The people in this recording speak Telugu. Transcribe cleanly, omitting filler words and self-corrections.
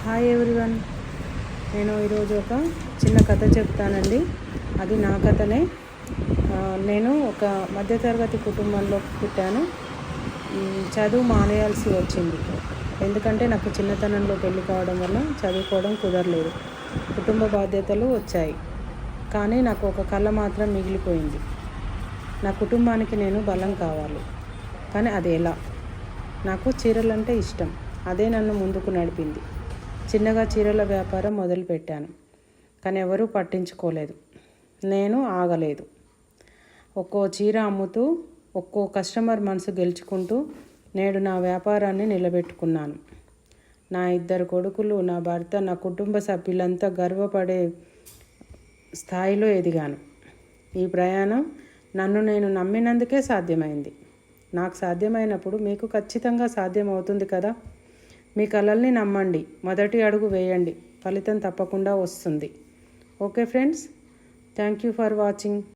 Hi everyone. నేను ఈరోజు ఒక చిన్న కథ చెప్తానండి. అది నా కథనే. నేను ఒక మధ్యతరగతి కుటుంబంలో పుట్టాను. చదువు మానేయాల్సి వచ్చింది. ఎందుకంటే నాకు చిన్నతనంలో పెళ్లి కావడం వల్ల చదువుకోవడం కుదరలేదు. కుటుంబ బాధ్యతలు వచ్చాయి. కానీ నాకు ఒక కళ మాత్రం మిగిలిపోయింది. నా కుటుంబానికి నేను బలం కావాలి. కానీ అది ఎలా? నాకు చీరలంటే ఇష్టం. అదే నన్ను ముందుకు నడిపింది. చిన్నగా చీరల వ్యాపారం మొదలుపెట్టాను. కానీ ఎవరూ పట్టించుకోలేదు. నేను ఆగలేదు. ఒక్కో చీర అమ్ముతూ ఒక్కో కస్టమర్ మనసు గెలుచుకుంటూ నేడు నా వ్యాపారాన్ని నిలబెట్టుకున్నాను. నా 2 కొడుకులు, నా భర్త, నా కుటుంబ సభ్యులంతా గర్వపడే స్థాయిలో ఎదిగాను. ఈ ప్రయాణం నన్ను నేను నమ్మినందుకే సాధ్యమైంది. నాకు సాధ్యమైనప్పుడు మీకు ఖచ్చితంగా సాధ్యం అవుతుంది కదా. మీ కలల్ని నమ్మండి, మొదటి అడుగు వేయండి, ఫలితం తప్పకుండా వస్తుంది. Okay friends, thank you for watching.